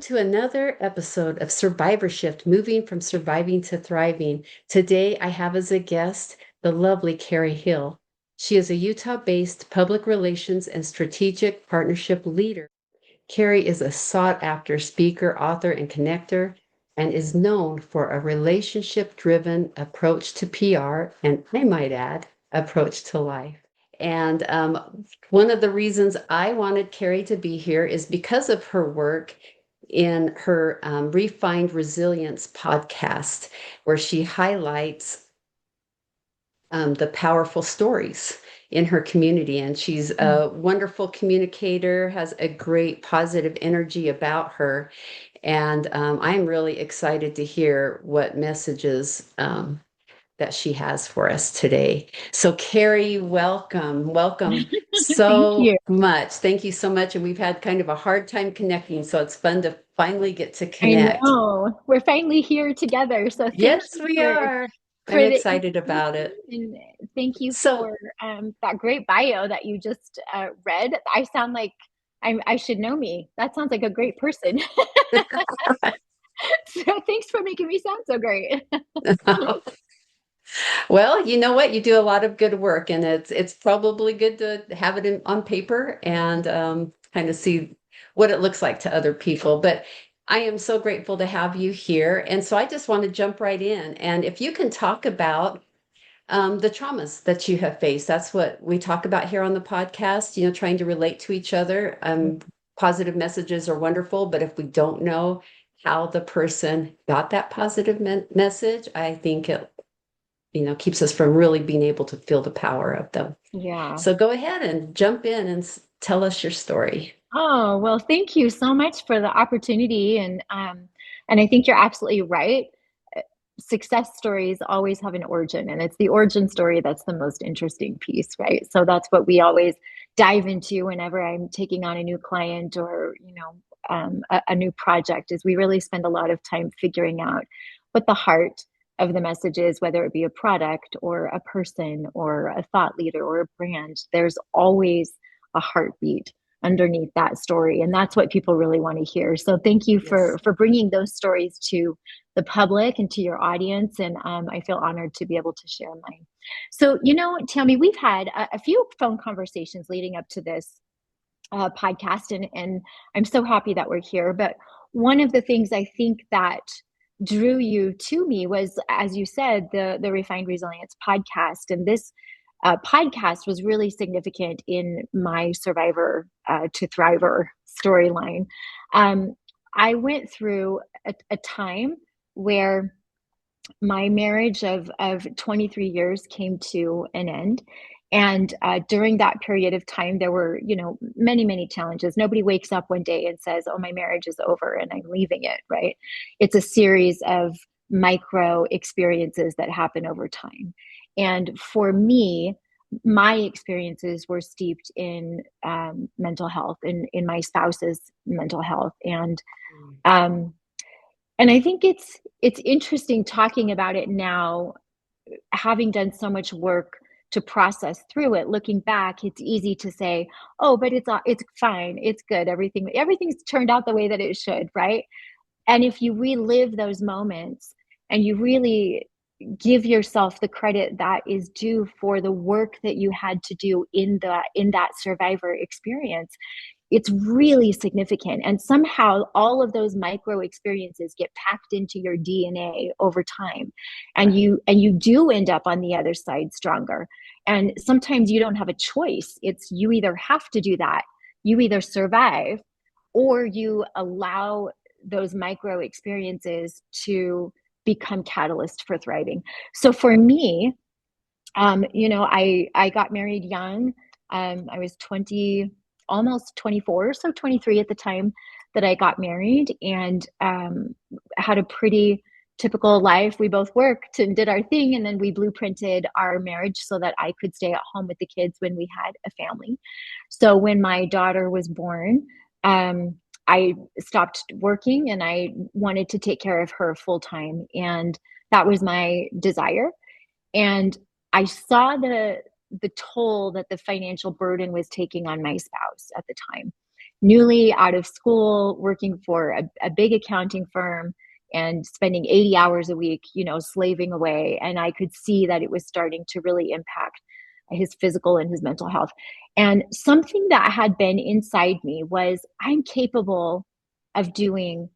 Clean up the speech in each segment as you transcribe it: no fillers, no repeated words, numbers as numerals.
to another episode of Survivor Shift, moving from surviving to thriving. Today, I have as a guest the lovely Carrie Hill. She is a Utah-based public relations and strategic partnership leader. Carrie is a sought-after speaker, author, and connector, and is known for a relationship-driven approach to PR, and I might add, approach to life. And one of the reasons I wanted Carrie to be here is because of her work in her Refined Resilience podcast, where she highlights the powerful stories in her community. And she's a wonderful communicator, has a great positive energy about her. And I'm really excited to hear what messages that she has for us today. So Carrie, welcome. Welcome Thank so you. much. Thank you so much. And we've had kind of a hard time connecting, so it's fun to finally get to I connect. know. We're finally here together. So thank Yes, you we are. I'm for the excited about it. invitation, and thank you So for that great bio that you just read. I sound like I should know me. That sounds like a great person. So thanks for making me sound so great. well, you know what? You do a lot of good work, and it's probably good to have it on paper and kind of see what it looks like to other people. But I am so grateful to have you here, and so I just want to jump right in. And if you can talk about the traumas that you have faced, that's what we talk about here on the podcast. You know, trying to relate to each other. Positive messages are wonderful, but if we don't know how the person got that positive message, I think it keeps us from really being able to feel the power of them. Yeah. So go ahead and jump in and tell us your story. Oh, well, thank you so much for the opportunity. And I think you're absolutely right. Success stories always have an origin, and it's the origin story that's the most interesting piece, right? So that's what we always dive into whenever I'm taking on a new client or, a new project, is we really spend a lot of time figuring out what the heart of the message is, whether it be a product or a person or a thought leader or a brand. There's always a heartbeat underneath that story, and that's what people really want to hear. So thank you Yes. for bringing those stories to the public and to your audience, and I feel honored to be able to share mine. So, Tammy, we've had a few phone conversations leading up to this podcast, and I'm so happy that we're here. But one of the things I think that drew you to me was, as you said, the Refined Resilience podcast, and this podcast was really significant in my Survivor to Thriver storyline. Um, I went through a time where my marriage of 23 years came to an end. And during that period of time, there were, many, many challenges. Nobody wakes up one day and says, oh, my marriage is over and I'm leaving it, right? It's a series of micro experiences that happen over time. And for me, my experiences were steeped in mental health and in my spouse's mental health. Um, and I think it's interesting talking about it now, having done so much work to process through it. Looking back, it's easy to say, "Oh, but it's fine, it's good, everything's turned out the way that it should," right? And if you relive those moments and you really give yourself the credit that is due for the work that you had to do in that survivor experience, it's really significant. And somehow all of those micro experiences get packed into your DNA over time. Right. And you do end up on the other side stronger. And sometimes you don't have a choice. It's you either have to do that, you either survive, or you allow those micro experiences to become catalyst for thriving. So for me, I got married young. I was 20, almost 24, so 23 at the time that I got married, and had a pretty typical life. We both worked and did our thing, and then we blueprinted our marriage so that I could stay at home with the kids when we had a family. So when my daughter was born, I stopped working and I wanted to take care of her full time, and that was my desire. And I saw the toll that the financial burden was taking on my spouse at the time. newly out of school, working for a big accounting firm and spending 80 hours a week, slaving away. And I could see that it was starting to really impact his physical and his mental health. And something that had been inside me was, I'm capable of doing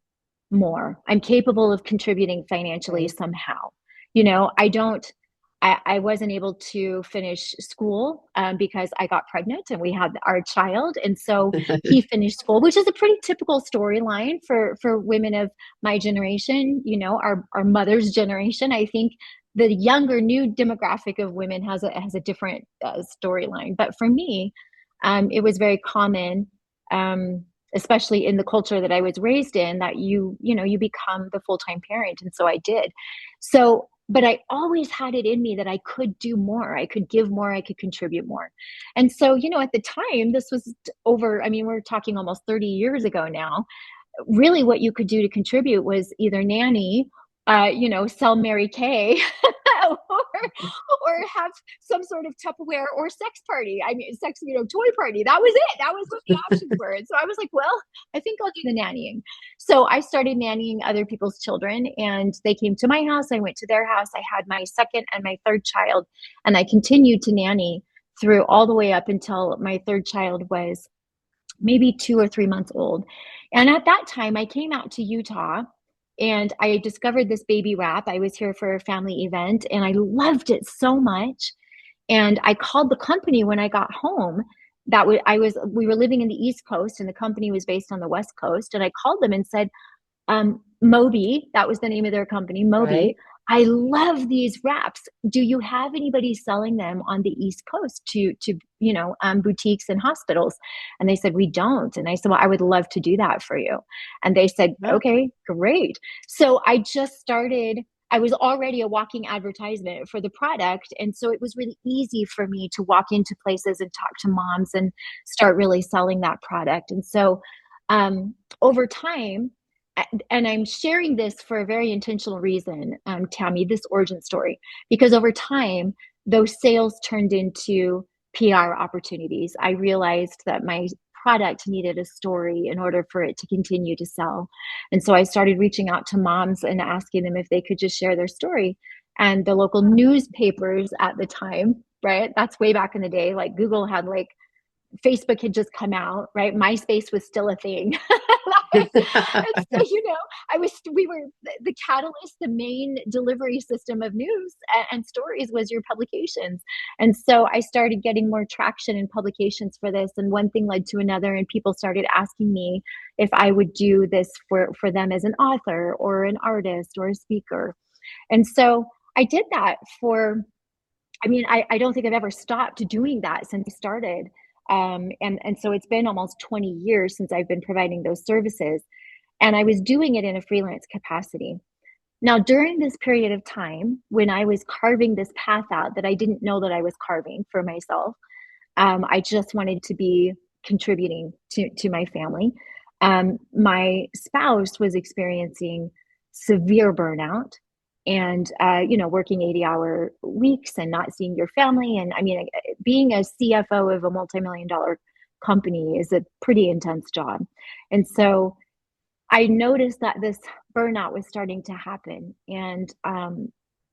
more. I'm capable of contributing financially Right. somehow. I don't, I wasn't able to finish school because I got pregnant and we had our child. And so he finished school, which is a pretty typical storyline for women of my generation, our mother's generation. I think the younger new demographic of women has a different storyline. But for me, it was very common, especially in the culture that I was raised in, that you become the full-time parent. And so I did. So, but I always had it in me that I could do more. I could give more. I could contribute more. And so, at the time, this was over, I mean, we're talking almost 30 years ago now. Really, what you could do to contribute was either nanny, sell Mary Kay, or have some sort of Tupperware or sex party. I mean, sex, toy party. That was it. That was what the options were. And so I was like, well, I think I'll do the nannying. So I started nannying other people's children, and they came to my house. I went to their house. I had my second and my third child, and I continued to nanny through all the way up until my third child was maybe 2 or 3 months old. And at that time, I came out to Utah and I discovered this baby wrap. I was here for a family event and I loved it so much. And I called the company when I got home. We were living in the East Coast and the company was based on the West Coast. And I called them and said, Moby, that was the name of their company, Moby. Right. I love these wraps. Do you have anybody selling them on the East Coast to boutiques and hospitals? And they said, we don't. And I said, well, I would love to do that for you. And they said, Yeah. okay, great. So I just started. I was already a walking advertisement for the product. And so it was really easy for me to walk into places and talk to moms and start really selling that product. And so over time, and I'm sharing this for a very intentional reason, Tammy, this origin story, because over time, those sales turned into PR opportunities. I realized that my product needed a story in order for it to continue to sell. And so I started reaching out to moms and asking them if they could just share their story. And the local newspapers at the time, right? That's way back in the day. Like Google had Facebook had just come out, right? MySpace was still a thing. And so, we were the catalyst, the main delivery system of news and stories was your publications. And so I started getting more traction in publications for this. And one thing led to another. And people started asking me if I would do this for them as an author or an artist or a speaker. And so I did that I don't think I've ever stopped doing that since I started. And so it's been almost 20 years since I've been providing those services. And I was doing it in a freelance capacity. Now, during this period of time, when I was carving this path out that I didn't know that I was carving for myself, I just wanted to be contributing to my family. My spouse was experiencing severe burnout and working 80-hour weeks and not seeing your family. And I mean, being a CFO of a multi-million-dollar company is a pretty intense job. And so I noticed that this burnout was starting to happen. And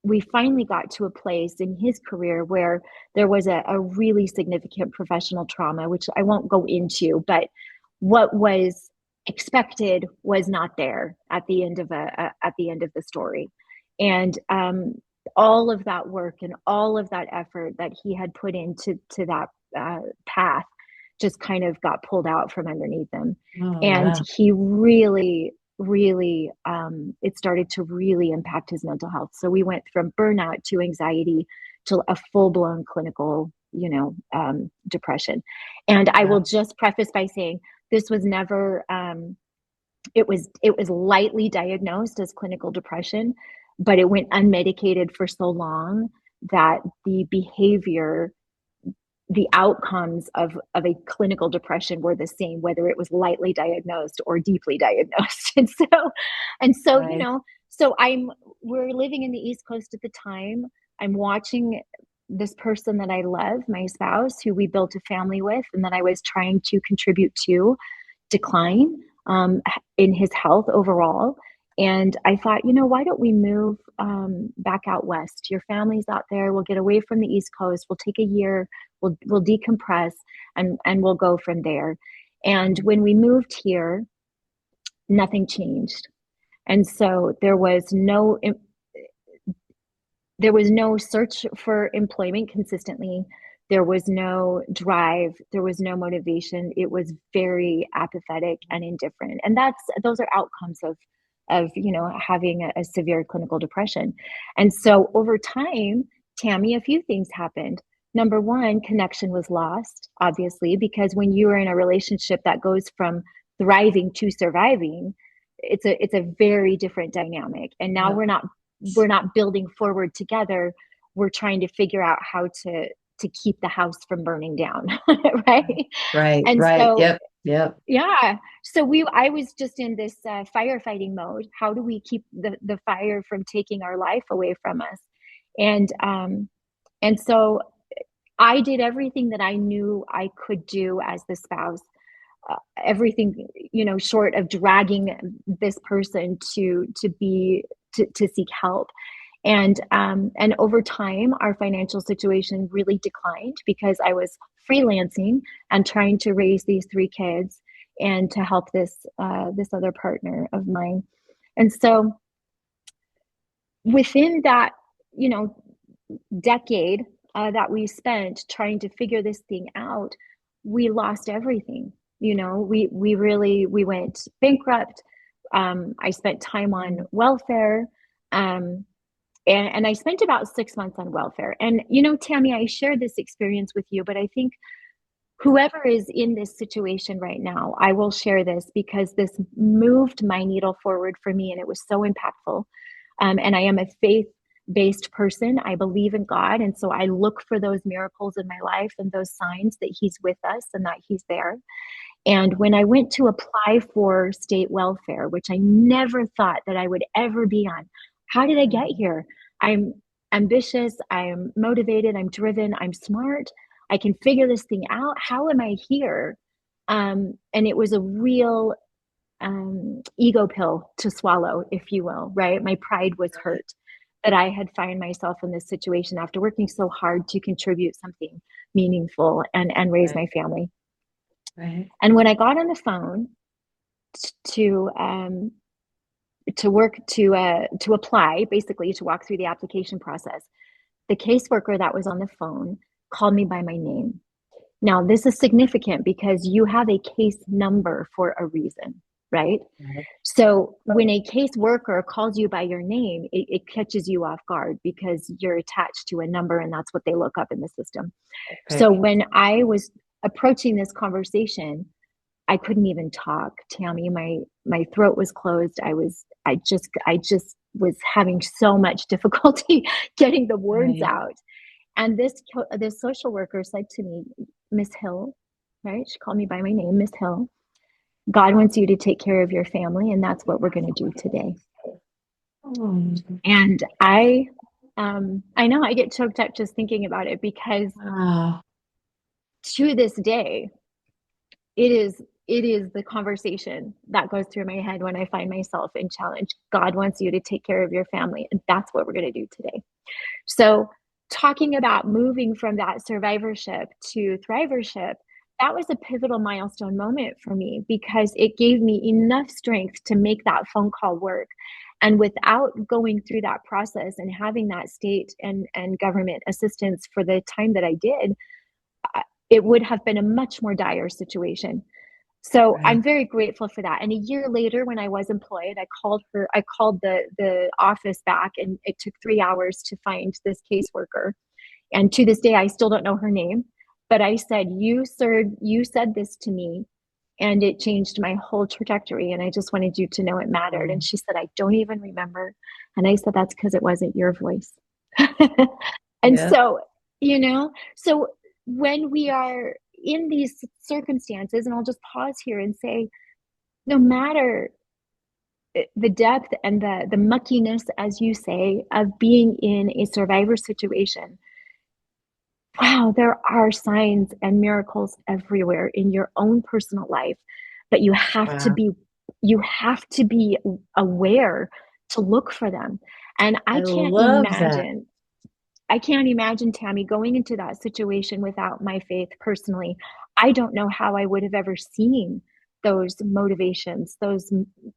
we finally got to a place in his career where there was a really significant professional trauma, which I won't go into, but what was expected was not there at the end of the story. And all of that work and all of that effort that he had put into that path just kind of got pulled out from underneath him. Oh, And wow. he really, really, it started to really impact his mental health. So we went from burnout to anxiety to a full blown clinical, depression. And I will Wow. just preface by saying this was never, it was lightly diagnosed as clinical depression, but it went unmedicated for so long that the behavior, the outcomes of a clinical depression were the same, whether it was lightly diagnosed or deeply diagnosed. And so, Right. so we're living in the East Coast at the time. I'm watching this person that I love, my spouse, who we built a family with, and that I was trying to contribute to, decline in his health overall. And I thought, why don't we move back out west? Your family's out there. We'll get away from the East Coast. We'll take a year. We'll decompress, and we'll go from there. And when we moved here, nothing changed. And so there was no search for employment consistently. There was no drive. There was no motivation. It was very apathetic and indifferent. And those are outcomes of having a severe clinical depression. And so over time, Tammy, a few things happened. Number one, connection was lost, obviously, because when you are in a relationship that goes from thriving to surviving, it's a very different dynamic. And now we're not building forward together. We're trying to figure out how to keep the house from burning down. Right. Right. And Right. so, Yep. yeah. So I was just in this firefighting mode. How do we keep the fire from taking our life away from us? And so I did everything that I knew I could do as the spouse. Everything, short of dragging this person to seek help. And over time, our financial situation really declined because I was freelancing and trying to raise these 3 kids and to help this other partner of mine. And so within that, decade that we spent trying to figure this thing out, we lost everything. We went bankrupt. I spent time on welfare. And I spent about 6 months on welfare. And, Tammy, I shared this experience with you, but I think whoever is in this situation right now, I will share this because this moved my needle forward for me and it was so impactful. And I am a faith-based person. I believe in God. And so I look for those miracles in my life and those signs that He's with us and that He's there. And when I went to apply for state welfare, which I never thought that I would ever be on, how did I get here? I'm ambitious, I'm motivated, I'm driven, I'm smart, I can figure this thing out. How am I here? And it was a real ego pill to swallow, if you will, right? My pride was hurt that I had found myself in this situation after working so hard to contribute something meaningful and raise my family. Right. And when I got on the phone to apply, basically to walk through the application process, the caseworker that was on the phone called me by my name. Now, this is significant because you have a case number for a reason, right? So when a caseworker calls you by your name, it catches you off guard because you're attached to a number and that's what they look up in the system. Okay. So when I was approaching this conversation, I couldn't even talk, Tammy. My throat was closed. I just was having so much difficulty getting the words out. And this social worker said to me, Miss Hill, right? She called me by my name, Miss Hill. God wants you to take care of your family, and that's what we're going to do today. And I know I get choked up just thinking about it because to this day, it is the conversation that goes through my head when I find myself in challenge. God wants you to take care of your family, and that's what we're going to do today. So talking about moving from that survivorship to thrivership, that was a pivotal milestone moment for me because it gave me enough strength to make that phone call work. And without going through that process and having that state and government assistance for the time that I did, it would have been a much more dire situation. So I'm very grateful for that. And a year later, when I was employed, I called the office back, and it took 3 hours to find this caseworker. And to this day, I still don't know her name, but I said, you said this to me and it changed my whole trajectory. And I just wanted you to know it mattered. And she said, I don't even remember. And I said, that's because it wasn't your voice. And so, so when we are in these circumstances, and I'll just pause here and say, no matter the depth and the muckiness, as you say, of being in a survivor situation, wow, there are signs and miracles everywhere in your own personal life but Wow. you have to be aware to look for them. And I love that. I can't imagine, Tammy, going into that situation without my faith personally. I don't know how I would have ever seen those motivations, those,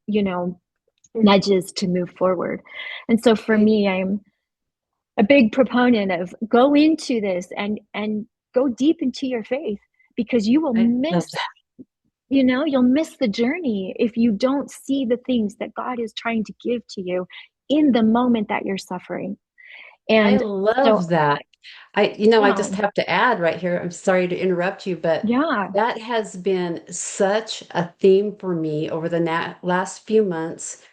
you know, nudges to move forward. And so for Right. me, I'm a big proponent of go into this and go deep into your faith, because you will I love miss, that. you'll miss the journey if you don't see the things that God is trying to give to you in the moment that you're suffering. I And love so, that. I yeah, just have to add right here. I'm sorry to interrupt you, but yeah. that has been such a theme for me over the last few months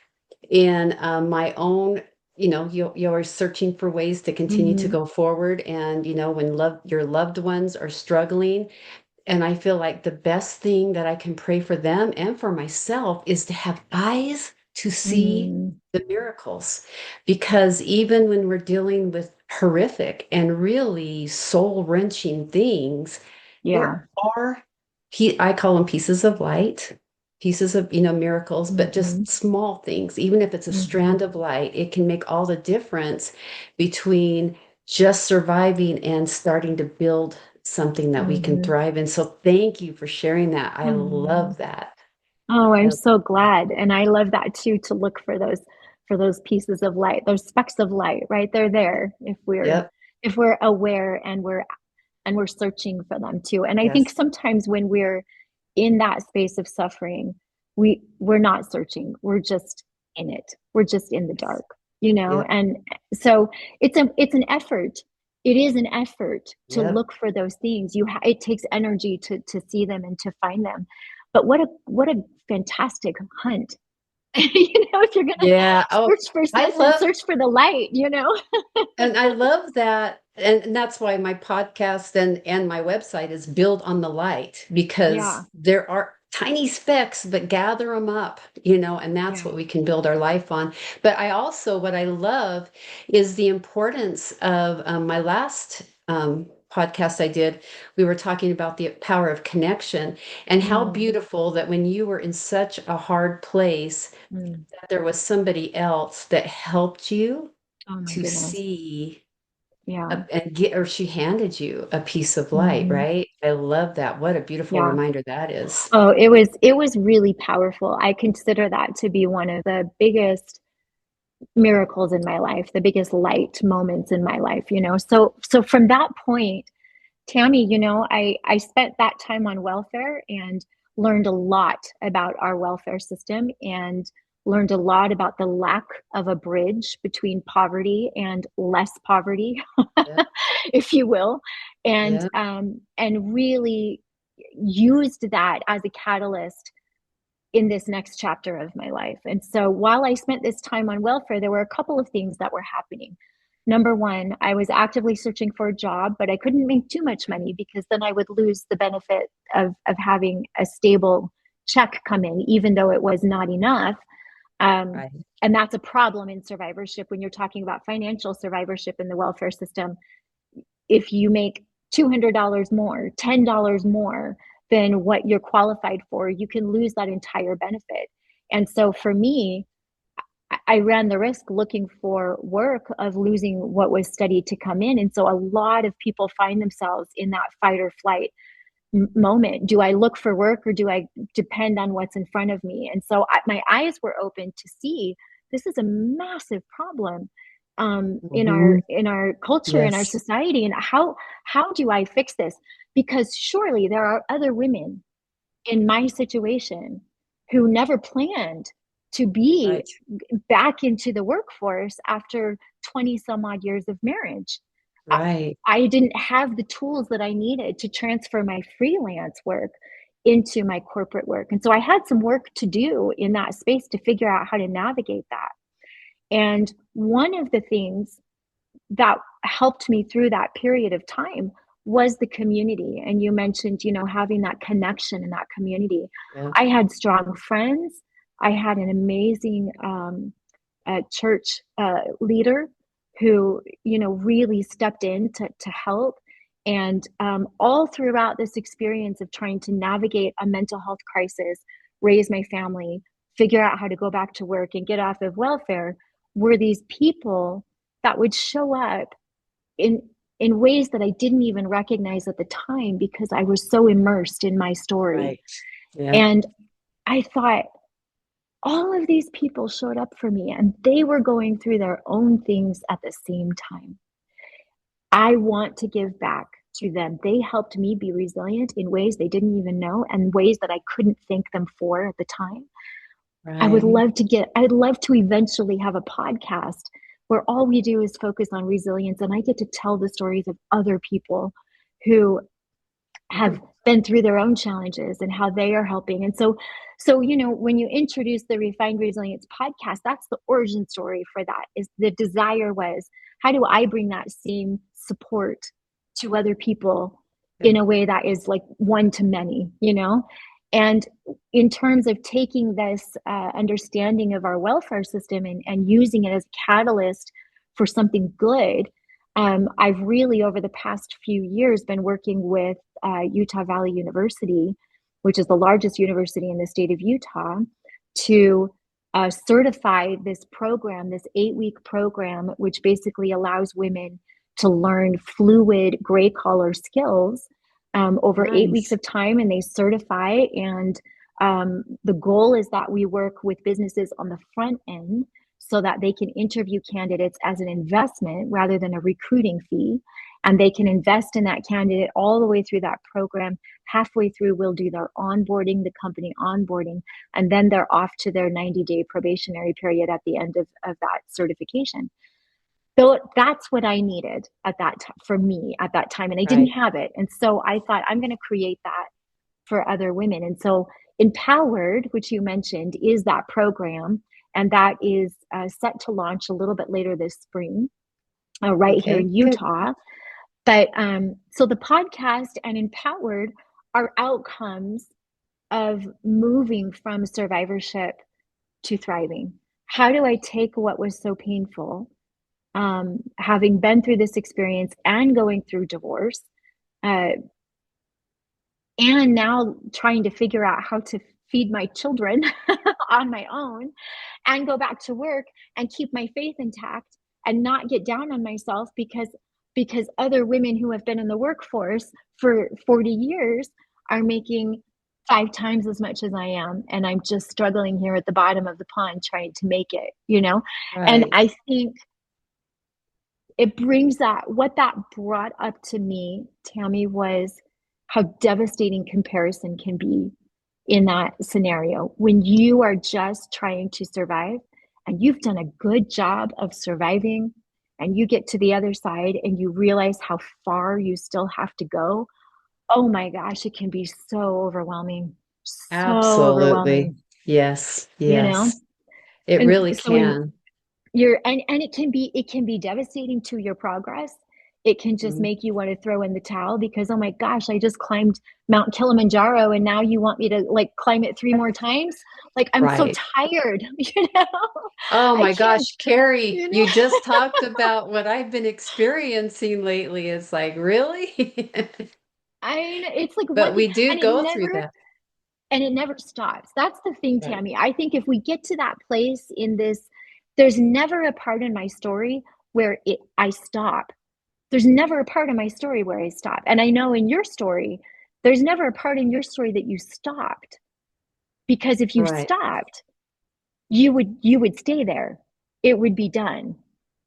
in my own, you're searching for ways to continue to Hmm. go forward. And, when your loved ones are struggling, and I feel like the best thing that I can pray for them and for myself is to have eyes to see Mm, the miracles. Because even when we're dealing with horrific and really soul-wrenching things, yeah. there are, I call them pieces of light, pieces of, miracles, but Hmm. just small things. Even if it's a Hmm. strand of light, it can make all the difference between just surviving and starting to build something that we can Hmm. thrive in. So thank you for sharing that. I Oh, love that. oh, I'm I, so glad. And I love that too, to look for those pieces of light, those specks of light, right? They're there yep. if we're aware and we're searching for them too. And I think Yes. sometimes when we're in that space of suffering, we're not searching. We're just in it. We're just in the Yes. dark, you know? Yep. And so it's an effort. It is an effort to Yep. look for those things. It takes energy to see them and to find them. But what a fantastic hunt. If you're gonna Yeah. Oh, search for I something, love search for the light, And I love that. And that's why my podcast and my website is built on the light, Yeah, because there are tiny specks, but gather them up, and that's yeah. what we can build our life on. But what I love is the importance of my last podcast I did. We were talking about the power of connection and how Mm, beautiful that when you were in such a hard place, mm. that there was somebody else that helped you Oh my to goodness. see Yeah. and get or she handed you a piece of light, Hmm. right? I love that. What a beautiful Yeah. reminder that is. Oh, it was really powerful. I consider that to be one of the biggest miracles in my life, the biggest light moments in my life. So from that point, Tammy, I spent that time on welfare and learned a lot about our welfare system and learned a lot about the lack of a bridge between poverty and less poverty, Yeah, if you will, yeah, and really used that as a catalyst in this next chapter of my life. And so while I spent this time on welfare, there were a couple of things that were happening. Number one, I was actively searching for a job, but I couldn't make too much money because then I would lose the benefit of having a stable check come in, even though it was not enough. Um, right. and that's a problem in survivorship when you're talking about financial survivorship in the welfare system. If you make $200 more, $10 more than what you're qualified for, you can lose that entire benefit. And so for me, I ran the risk looking for work of losing what was steady to come in. And so a lot of people find themselves in that fight or flight moment. Do I look for work or do I depend on what's in front of me? And so my eyes were open to see this is a massive problem Mhm. in our culture, in our Yes, society. And how do I fix this? Because surely there are other women in my situation who never planned to be right, back into the workforce after 20 some odd years of marriage. I, right. I didn't have the tools that I needed to transfer my freelance work into my corporate work. And so I had some work to do in that space to figure out how to navigate that. And one of the things that helped me through that period of time was the community. And you mentioned, having that connection in that community. Yeah, I had strong friends. I had an amazing church leader who, really stepped in to help. And all throughout this experience of trying to navigate a mental health crisis, raise my family, figure out how to go back to work and get off of welfare, were these people that would show up in in ways that I didn't even recognize at the time because I was so immersed in my story. Right. Yeah. And I thought, all of these people showed up for me and they were going through their own things at the same time. I want to give back to them. They helped me be resilient in ways they didn't even know and ways that I couldn't thank them for at the time. Right. I'd love to eventually have a podcast where all we do is focus on resilience and I get to tell the stories of other people who have been through their own challenges and how they are helping. And so when you introduce the Refined Resilience podcast, that's the origin story for that. Is the desire was, how do I bring that same support to other people in a way that is like one to many, and in terms of taking this understanding of our welfare system and using it as a catalyst for something good. I've really, over the past few years, been working with Utah Valley University, which is the largest university in the state of Utah, to certify this program, this 8-week program, which basically allows women to learn fluid gray collar skills over 8 weeks Nice. of time, and they certify. And the goal is that we work with businesses on the front end so that they can interview candidates as an investment rather than a recruiting fee. And they can invest in that candidate all the way through that program. Halfway through, we'll do their onboarding, the company onboarding, and then they're off to their 90-day probationary period at the end of that certification. So that's what I needed at that time for me at that time. And I didn't Right. have it. And so I thought, I'm going to create that for other women. And so Empowered, which you mentioned, is that program. And that is set to launch a little bit later this spring, right here Okay. in Good. Utah. But so the podcast and Empowered are outcomes of moving from survivorship to thriving. How do I take what was so painful, having been through this experience and going through divorce, uh, and now trying to figure out how to feed my children on my own and go back to work and keep my faith intact and not get down on myself because other women who have been in the workforce for 40 years are making 5 times as much as I am, and I'm just struggling here at the bottom of the pond trying to make it. And Right. I think it brings that, what that brought up to me, Tammy, was how devastating comparison can be in that scenario when you are just trying to survive and you've done a good job of surviving, and you get to the other side and you realize how far you still have to go. Oh my gosh, it can be so overwhelming. So Absolutely. overwhelming, Yes. you know? Yes. It And really so when can. and it can be devastating to your progress. It can just Mhm. make you want to throw in the towel because, oh my gosh, I just climbed Mount Kilimanjaro and now you want me to like climb it 3 more times. Like, I'm so Right. tired, you know. Oh I my can't, gosh, Carrie, you know. you just talked about what I've been experiencing lately. It's like, really? It's like But one thing, we do and it go through never that. and it never stops. That's the thing, Right. Tammy. I think if we get to that place in this, there's never a part in my story where I stop. There's never a part of my story where I stop. And I know in your story, there's never a part in your story that you stopped, because if you Right. stopped, you would stay there. It would be done,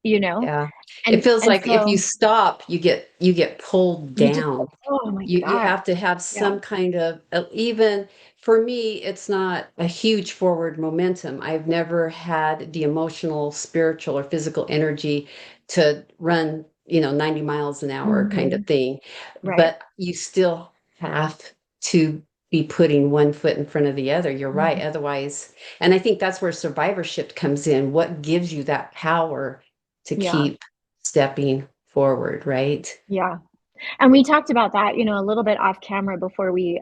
you know? Yeah. It And feels and like if you so stop, you get pulled you just, down. oh my You God. have to have Yeah. some kind of even for me, it's not a huge forward momentum. I've never had the emotional, spiritual, or physical energy to run, 90 miles an hour kind of Hmm. thing. Right. But you still have to be putting one foot in front of the other. You're right. Mhm. Otherwise, and I think that's where survivorship comes in. What gives you that power to Yeah. keep stepping forward, right? Yeah. And we talked about that, a little bit off camera before we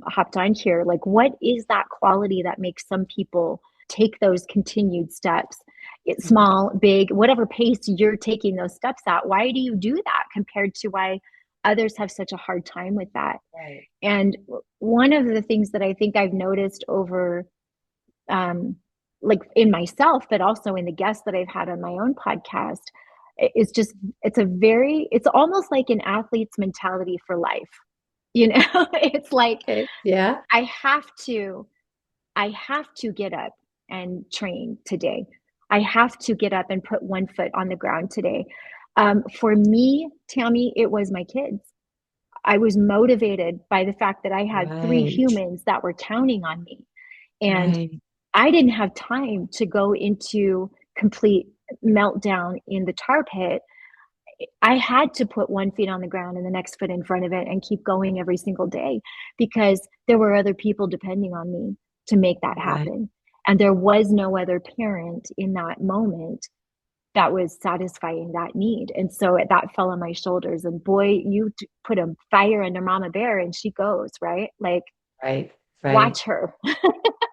hopped on here. Like, what is that quality that makes some people take those continued steps? It's small, big, whatever pace you're taking those steps at. Why do you do that compared to why others have such a hard time with that. Right. And one of the things that I think I've noticed over, um, like in myself, but also in the guests that I've had on my own podcast, is just, it's almost like an athlete's mentality for life. You know, it's like, Okay. Yeah. I have to, I have to get up and train today. I have to get up and put one foot on the ground today. For me, Tammy, it was my kids. I was motivated by the fact that I had three Right. humans that were counting on me. And Right. I didn't have time to go into complete meltdown in the tar pit. I had to put one foot on the ground and the next foot in front of it and keep going every single day because there were other people depending on me to make that Right. happen. And there was no other parent in that moment that was satisfying that need. And so that fell on my shoulders. And boy, put a fire under Mama Bear and she goes, right? Like, Right. Right. watch her,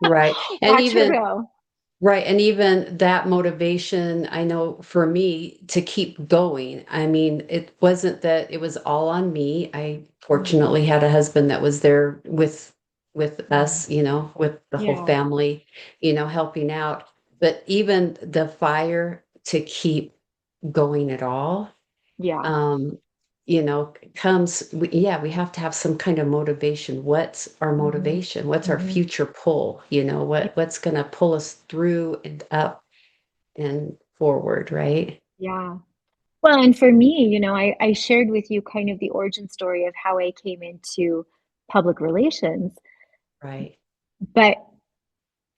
Right. And watch her even go. right. And even that motivation, I know for me to keep going. I mean, it wasn't that it was all on me. I Mm, fortunately had a husband that was there with mm. us, with the whole Yeah, family, helping out. But even the fire to keep going at all, yeah. um, yeah, we have to have some kind of motivation. What's our Hmm. motivation? What's our Hmm. future pull? What's going to pull us through and up and forward, right? Yeah. Well, and for me, I shared with you kind of the origin story of how I came into public relations, Right. but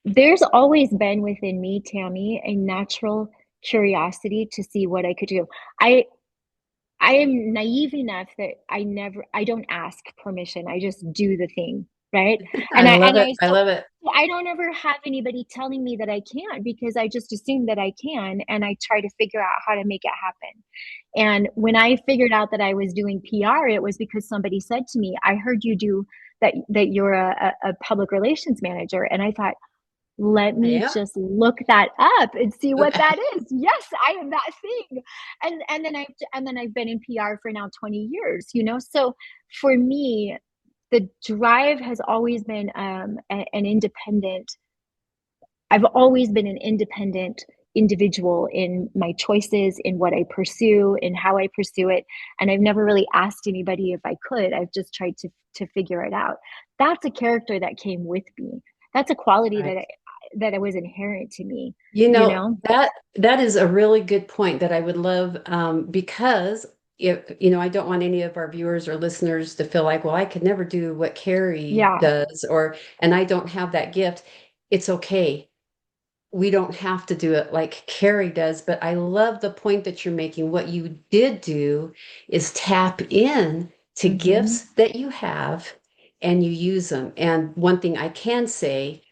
there's always been within me, Tammy, a natural curiosity to see what I could do. I I am naive enough that I don't ask permission. I just do the thing, right? And I I love and it. I I so love it. I don't ever have anybody telling me that I can't because I just assume that I can and I try to figure out how to make it happen. And when I figured out that I was doing PR, it was because somebody said to me, "I heard you do that you're a public relations manager." And I thought, let me Yeah. just look that up and see what that is. Yes, I am that thing. And then I've been in PR for now 20 years, So for me, the drive has always been an independent. I've always been an independent individual in my choices, in what I pursue, in how I pursue it. And I've never really asked anybody if I could. I've just tried to figure it out. That's a character that came with me. That's a quality Right. that was inherent to me, You you know, know? that is a really good point that I would love, because if I don't want any of our viewers or listeners to feel like, well, I could never do what Carrie Yeah. does, and I don't have that gift. It's okay. We don't have to do it like Carrie does, but I love the point that you're making. What you did do is tap in to Mm-hmm. gifts that you have and you use them. And one thing I can say,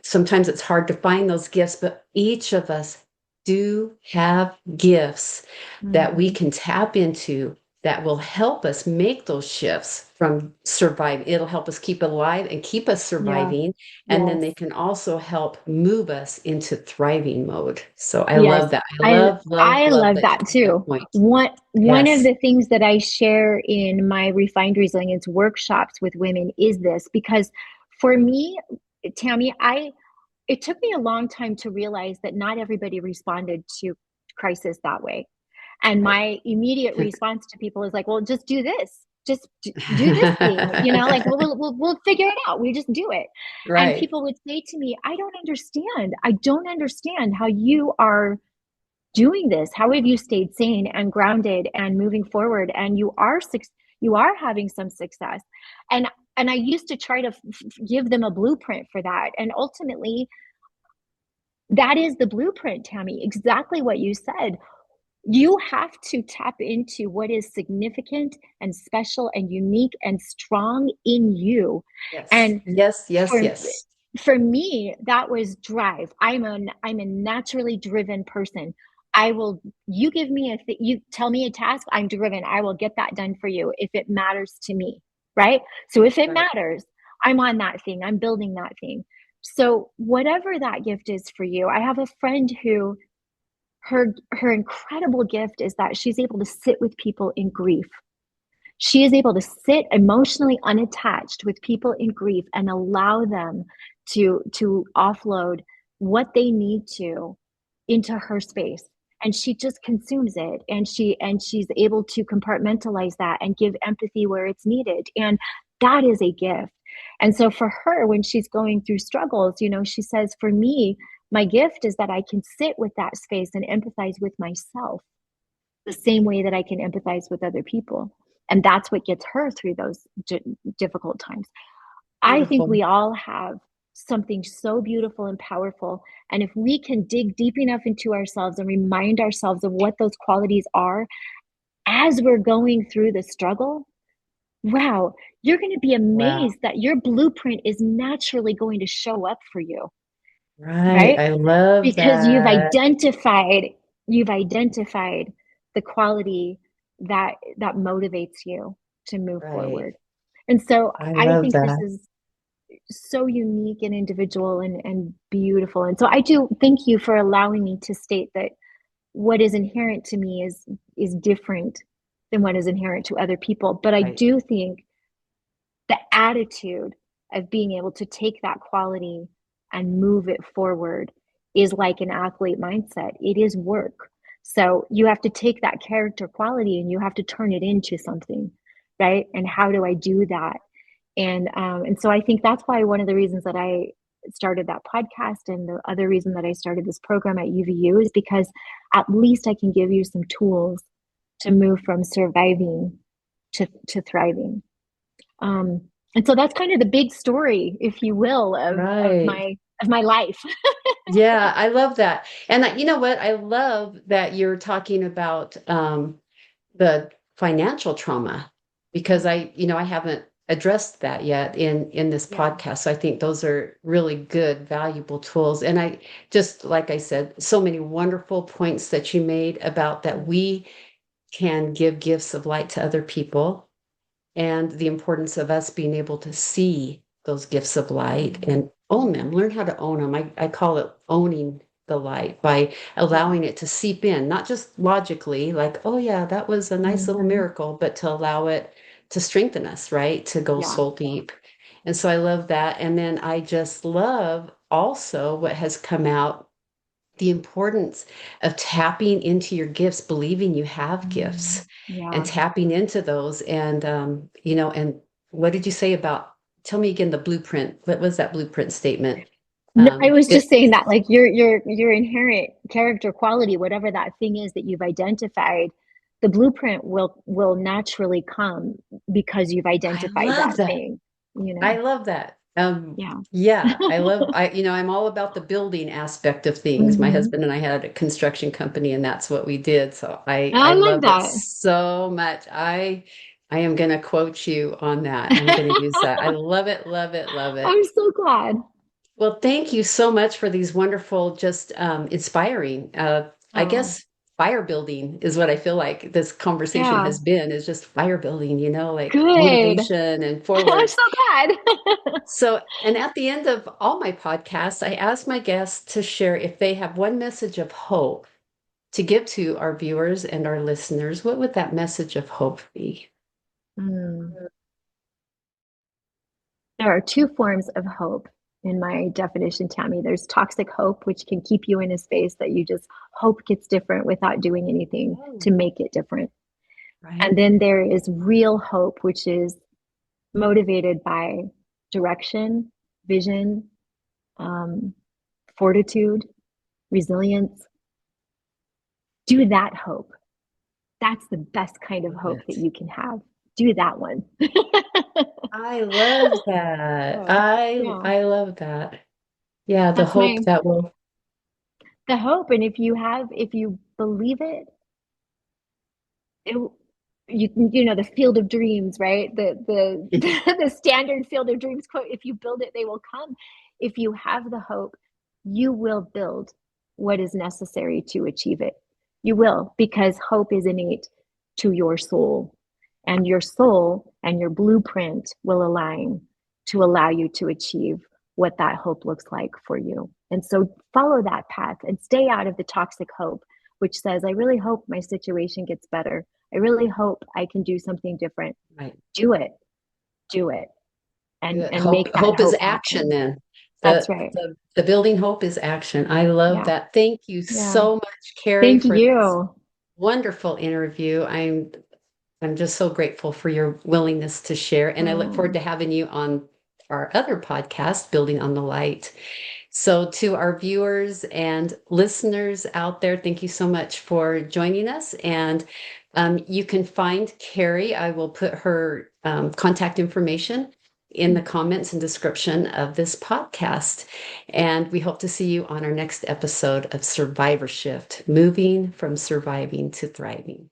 sometimes it's hard to find those gifts, but each of us do have gifts that we Mm-hmm. can tap into that will help us make those shifts from survive. It'll help us keep alive and keep us Yeah. surviving. And then Yes. they can also help move us into thriving mode. So I Yes, love that. I I love, love, I love love that you that made that too. point. One of Yes. the things that I share in my refined resilience workshops with women is this because for me, Tammy, I it took me a long time to realize that not everybody responded to crisis that way. And Right. my immediate response to people is like, well, just do this. Just do this thing, like we'll figure it out. We just do it. And Right. people would say to me, I don't understand. I don't understand how you are doing this. How have you stayed sane and grounded and moving forward? And you are having some success. And and I used to try to give them a blueprint for that. And ultimately, that is the blueprint, Tammy. Exactly what you said. You have to tap into what is significant and special and unique and strong in you. Yes. And Yes. Yes. for Yes. for me, that was drive. I'm a naturally driven person. I will you give me you tell me a task, I'm driven. I will get that done for you if it matters to me, right? So if it Right. matters, I'm on that thing. I'm building that thing. So whatever that gift is for you, I have a friend who her incredible gift is that she's able to sit with people in grief She is able to sit emotionally unattached with people in grief and allow them to offload what they need to into her space, and she just consumes it, and she's able to compartmentalize that and give empathy where it's needed, and that is a gift. And so for her, when she's going through struggles, she says, for me, my gift is that I can sit with that space and empathize with myself the same way that I can empathize with other people. And that's what gets her through those difficult times. I think Beautiful. we all have something so beautiful and powerful. And if we can dig deep enough into ourselves and remind ourselves of what those qualities are as we're going through the struggle, wow, you're going to be Wow. amazed that your blueprint is naturally going to show up for you, Right. right? I love Because that. you've identified the quality that motivates you to move Right. forward. And so I I love think this that. is so unique and individual and beautiful. And so I do thank you for allowing me to state that what is inherent to me is different than what is inherent to other people. But I Right. do think the attitude of being able to take that quality and move it forward is like an athlete mindset. It is work. So you have to take that character quality and you have to turn it into something, right? And how do I do that? And so I think that's why one of the reasons that I started that podcast and the other reason that I started this program at UVU is because at least I can give you some tools to move from surviving to thriving. Um, and so that's kind of the big story, if you will, Right. of my life. Yeah, I love that. And you know what? I love that you're talking about the financial trauma because I haven't addressed that yet in this Yeah. podcast. So I think those are really good, valuable tools. And I just like I said, so many wonderful points that you made about that Mm. we can give gifts of light to other people and the importance of us being able to see those gifts of light Mm. and own Yeah. them, learn how to own them. I call it owning the light by Yeah. allowing it to seep in, not just logically, like, oh, yeah, that was a nice little Hmm. miracle, but to allow it to strengthen us, right? To go Yeah. soul deep. And so I love that. And then I just love also what has come out the importance of tapping into your gifts, believing you have Mm. gifts and Yeah. tapping into those. And, and what did you say about, tell me again, the blueprint. What was that blueprint statement? No, I was It, just saying that like your inherent character quality, whatever that thing is that you've identified, the blueprint will naturally come because you've I identified love that that. thing, you I know. love that. Yeah. Yeah, I'm all about the building aspect of things. My Hmm. husband and I had a construction company and that's what we did. So I I like love it that. so much. I am going to quote you on that. I'm going to use that. I love it, love it, love it. I'm so glad. Well, thank you so much for these wonderful, just inspiring, I Oh, guess fire building is what I feel like this conversation yeah. has been is just fire building, like Good. motivation and I'm forward. so glad. So, and at the end of all my podcasts, I ask my guests to share if they have one message of hope to give to our viewers and our listeners. What would that message of hope be? Mm. There are two forms of hope in my definition, Tammy. There's toxic hope, which can keep you in a space that you just hope gets different without doing anything Oh, to make it different. And right. then there is real hope, which is motivated by direction, vision, um, fortitude, resilience. Do that hope. That's the best kind of Love hope that it. you can have. Do that one. I love that. Oh, I yeah. I love that. Yeah, the That's hope my that will. the hope. And if you believe it, it you know the field of dreams, right? The standard field of dreams quote, if you build it, they will come. If you have the hope, you will build what is necessary to achieve it. You will, because hope is innate to your soul, and your soul and your blueprint will align to allow you to achieve what that hope looks like for you. And so follow that path and stay out of the toxic hope, which says, I really hope my situation gets better. I really hope I can do something different. Right. Do it, do it, Good. and make that Hope is hope action happen. then. That's right. The building hope is action. I love Yeah, that. Thank you yeah. so much, Carrie, Thank for this you. wonderful interview. I'm just so grateful for your willingness to share, and I look forward Oh, to having you on our other podcast, Building on the Light. So, to our viewers and listeners out there, thank you so much for joining us. And you can find Carrie. I will put her contact information in the comments and description of this podcast. And we hope to see you on our next episode of Survivor Shift, moving from surviving to thriving.